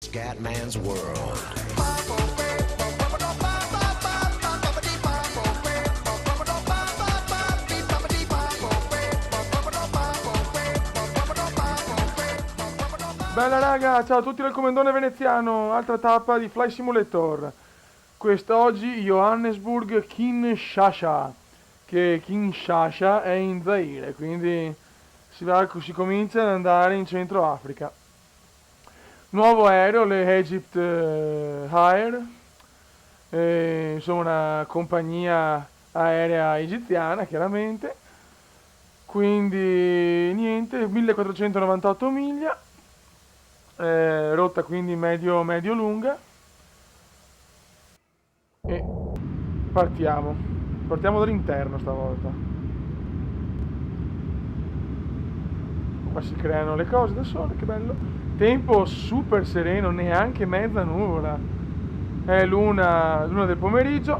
Scatman's World. Bella raga, ciao a tutti dal Comendone Veneziano, altra tappa di Fly Simulator. Quest'oggi Johannesburg Kinshasa, che Kinshasa è in Zaire, quindi si comincia ad andare in Centro Africa. Nuovo aereo, le Egypt Air, insomma una compagnia aerea egiziana chiaramente. Quindi niente, 1498 miglia, rotta quindi medio lunga, e partiamo dall'interno stavolta. Qua si creano le cose da sole, che bello. Tempo super sereno, neanche mezza nuvola, è l'una del pomeriggio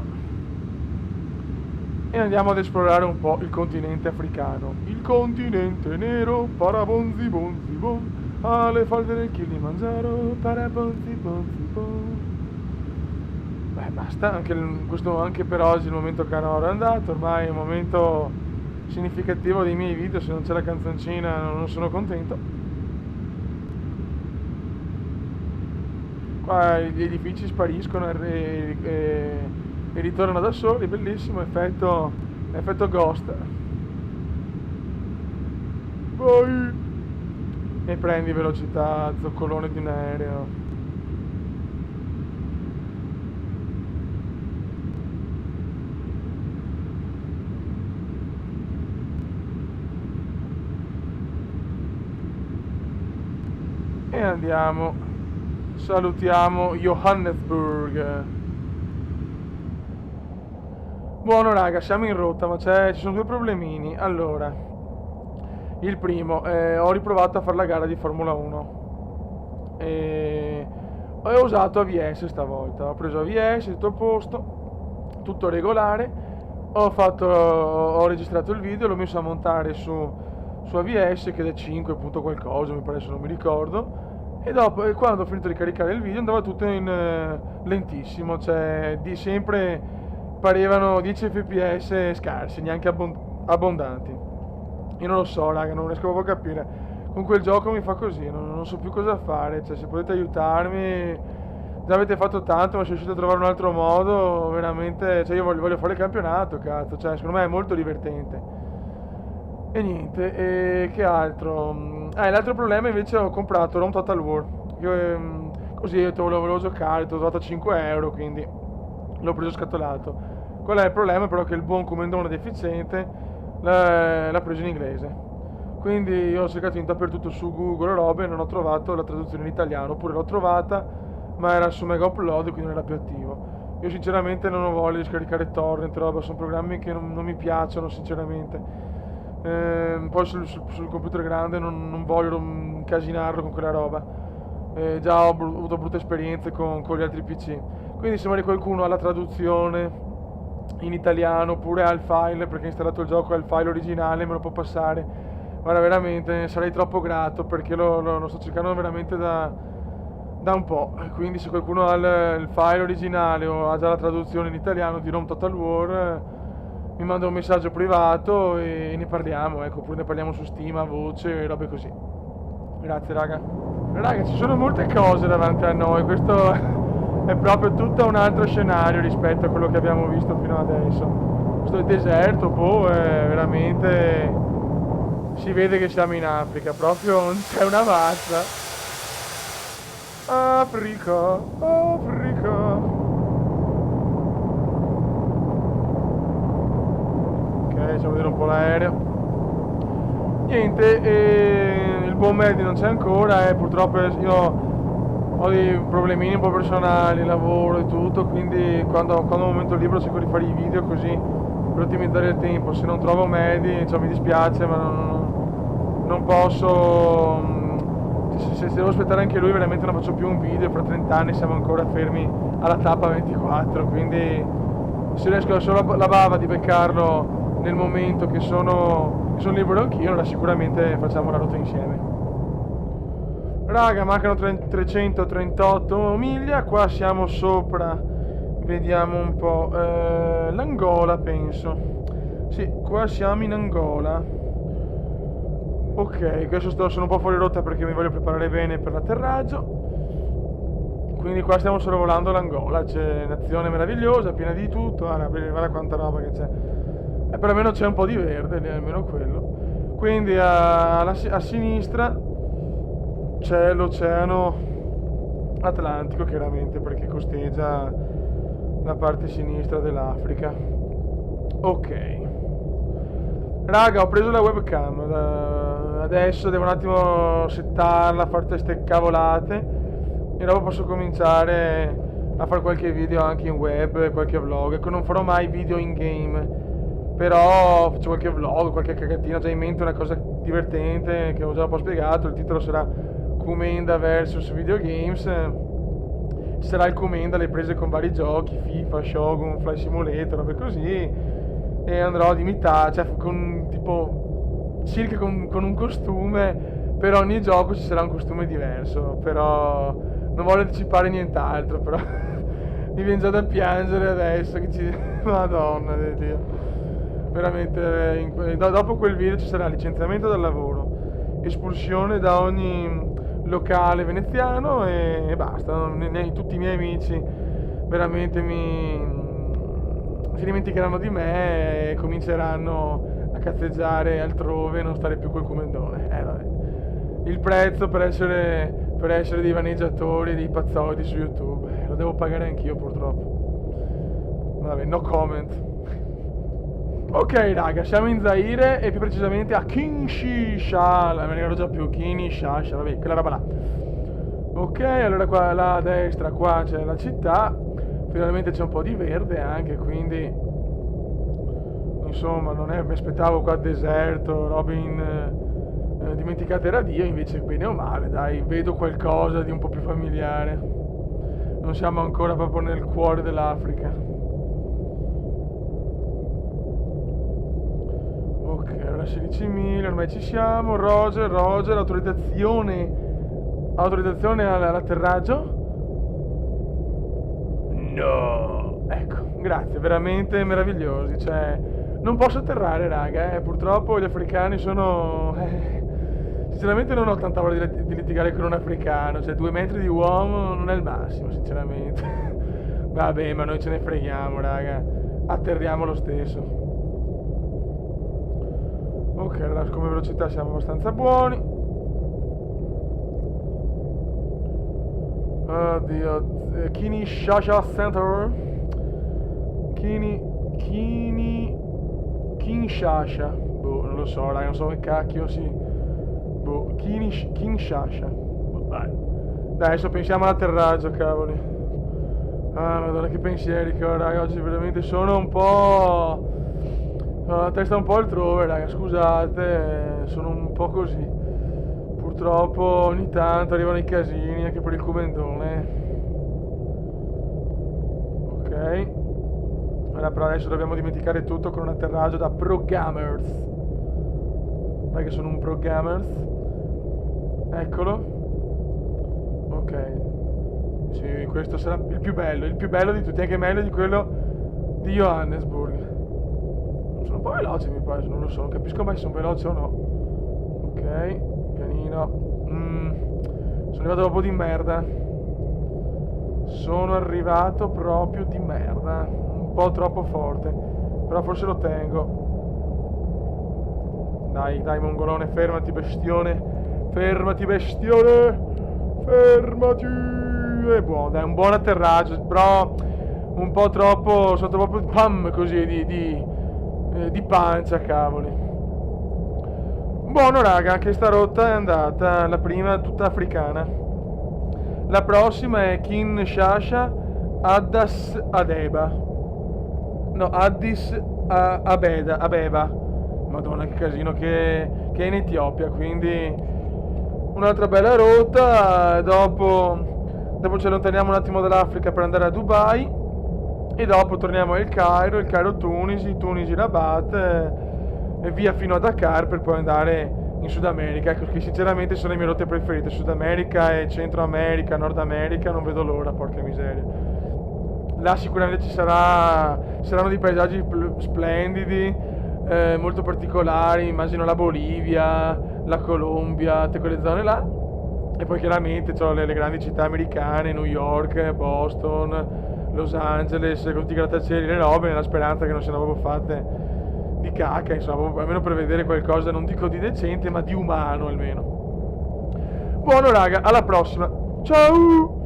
e andiamo ad esplorare un po' il continente africano. Il continente nero, parabonzi bonzi bon, alle falde del Kilimangiaro, parabonzi bonzi bon. Beh, basta, anche per oggi il momento canoro è andato, ormai è un momento significativo dei miei video, se non c'è la canzoncina non sono contento. Qua gli edifici spariscono e ritornano da soli, bellissimo, effetto Ghost. Vai! E prendi velocità, zoccolone di un aereo. E andiamo, salutiamo Johannesburg. Buono raga, siamo in rotta, ma ci sono due problemini. Allora, il primo, ho riprovato a fare la gara di Formula 1 e ho usato AVS stavolta. Ho preso AVS, tutto a posto, tutto regolare. Ho registrato il video, l'ho messo a montare su AVS, che è 5 punto qualcosa, mi pare, adesso non mi ricordo. E dopo, quando ho finito di caricare il video, andava tutto in lentissimo, cioè di sempre parevano 10 fps scarsi, neanche abbondanti. Io non lo so raga, non riesco proprio a capire, con quel gioco mi fa così, non so più cosa fare, cioè se potete aiutarmi, già avete fatto tanto, ma se riuscite a trovare un altro modo, veramente, cioè io voglio fare il campionato, cazzo, cioè secondo me è molto divertente. E niente, e che altro? L'altro problema invece, ho comprato Rome Total War, io, così volevo giocare, l'ho trovato a 5 euro, quindi l'ho preso scatolato. Qual è il problema però? Che il buon Comendone deficiente l'ha preso in inglese, quindi io ho cercato dappertutto su Google robe e non ho trovato la traduzione in italiano, oppure l'ho trovata ma era su Mega Upload, quindi non era più attivo. Io sinceramente non ho voglia di scaricare torrent, roba, sono programmi che non mi piacciono sinceramente. Poi sul computer grande non voglio incasinarlo con quella roba. Già ho avuto brutte esperienze con gli altri PC. Quindi se magari qualcuno ha la traduzione in italiano oppure ha il file, perché ha installato il gioco, ha il file originale, me lo può passare. Guarda, veramente sarei troppo grato, perché lo sto cercando veramente da un po'. Quindi se qualcuno ha il file originale o ha già la traduzione in italiano di Rome Total War, mi manda un messaggio privato e ne parliamo, ecco, oppure ne parliamo su Steam a voce e robe così. Grazie raga. Raga, ci sono molte cose davanti a noi, questo è proprio tutto un altro scenario rispetto a quello che abbiamo visto fino adesso. Questo deserto, è veramente, si vede che siamo in Africa, proprio non c'è una mazza. Africa. Facciamo vedere un po' l'aereo. Niente, il buon Medi non c'è ancora, purtroppo io ho dei problemini un po' personali, lavoro e tutto, quindi quando ho un momento libero cerco di fare i video così per ottimizzare il tempo. Se non trovo Medi, mi dispiace, ma non posso. Se devo aspettare anche lui, veramente non faccio più un video. Fra 30 anni siamo ancora fermi alla tappa 24, quindi se riesco solo la bava di beccarlo nel momento che sono libero anch'io, allora sicuramente facciamo la rotta insieme. Raga, mancano 338 miglia. Qua siamo sopra. Vediamo un po'. L'Angola, penso. Sì, qua siamo in Angola. Ok, adesso sono un po' fuori rotta perché mi voglio preparare bene per l'atterraggio. Quindi qua stiamo sorvolando l'Angola. C'è un'azione meravigliosa, piena di tutto. Guarda quanta roba che c'è. E perlomeno c'è un po' di verde, lì, almeno quello. Quindi a sinistra c'è l'oceano Atlantico, chiaramente, perché costeggia la parte sinistra dell'Africa. Ok. Raga, ho preso la webcam. Adesso devo un attimo settarla, fare queste cavolate. E dopo posso cominciare a fare qualche video anche in web, qualche vlog. Ecco, non farò mai video in game, però faccio qualche vlog, qualche cagatina. Ho già in mente una cosa divertente che ho già un po' spiegato. Il titolo sarà Comenda vs Videogames. Ci sarà il Comenda, le prese con vari giochi, FIFA, Shogun, Flight Simulator, robe così. E andrò ad imitare, cioè con tipo circa con un costume. Per ogni gioco ci sarà un costume diverso, però non voglio anticipare nient'altro, però mi viene già da piangere adesso che ci... Madonna di Dio. Veramente, dopo quel video ci sarà licenziamento dal lavoro, espulsione da ogni locale veneziano e basta. Tutti i miei amici veramente si dimenticheranno di me e cominceranno a cazzeggiare altrove e non stare più col comendone. Vabbè. Il prezzo per essere dei vaneggiatori, dei pazzotti su YouTube, lo devo pagare anch'io purtroppo. Vabbè, no comment. Ok raga, siamo in Zaire e più precisamente a Kinshasa, me ne ricordo già più, Kinshasa, vabbè, quella roba là. Ok, allora qua là a destra qua c'è la città, finalmente c'è un po' di verde anche, quindi insomma non è, mi aspettavo qua deserto, robe dimenticate da Dio, invece bene o male, dai, vedo qualcosa di un po' più familiare. Non siamo ancora proprio nel cuore dell'Africa. Ok, allora 16.000, ormai ci siamo. Roger, autorizzazione all'atterraggio. No, ecco, grazie, veramente meravigliosi. Cioè, non posso atterrare, raga, purtroppo gli africani sono... Sinceramente non ho tanta voglia di litigare con un africano, cioè 2 metri di uomo non è il massimo, sinceramente. Vabbè, ma noi ce ne freghiamo, raga, atterriamo lo stesso. Ok, allora come velocità siamo abbastanza buoni. Oddio, Kinshasa Center. Kinshasa. Boh, non lo so, raga, non so che cacchio si... Boh, Kinshasa. Dai, adesso pensiamo all'atterraggio, cavoli. Ah, madonna, che pensieri che ho, raga. Oggi veramente sono un po'... la testa un po' altrove, raga. Scusate, sono un po' così. Purtroppo ogni tanto arrivano i casini anche per il comendone. Ok. Allora, però adesso dobbiamo dimenticare tutto con un atterraggio da pro gamers. Dai che sono un pro gamers. Eccolo. Ok. Sì, questo sarà il più bello di tutti, anche meglio di quello di Johannesburg. Sono un po' veloci mi pare, non lo so, non capisco mai se sono veloci o no. Ok, pianino. Sono arrivato proprio di merda. Sono arrivato proprio di merda. Un po' troppo forte. Però forse lo tengo. Dai, mongolone, fermati bestione. Fermati bestione. Fermati. È buono, dai, un buon atterraggio, però un po' troppo, sotto proprio pam così di pancia, cavoli. Buono raga, anche sta rotta è andata, la prima tutta africana. La prossima è Kinshasa Addis Abeba. No, Addis Abeba. Madonna che casino che è in Etiopia, quindi un'altra bella rotta. Dopo ci allontaniamo un attimo dall'Africa per andare a Dubai e dopo torniamo al Cairo, il Cairo Tunisi Rabat e via fino a Dakar per poi andare in Sud America, ecco, che sinceramente sono le mie rotte preferite. Sud America e Centro America, Nord America, non vedo l'ora, porca miseria. Là sicuramente saranno dei paesaggi splendidi, molto particolari, immagino la Bolivia, la Colombia, tutte quelle zone là. E poi chiaramente c'ho le grandi città americane, New York, Boston, Los Angeles, con tutti i grattacieli, le robe, nella speranza che non siano proprio fatte di cacca, insomma, proprio, almeno per vedere qualcosa, non dico di decente, ma di umano almeno. Buono raga, alla prossima. Ciao!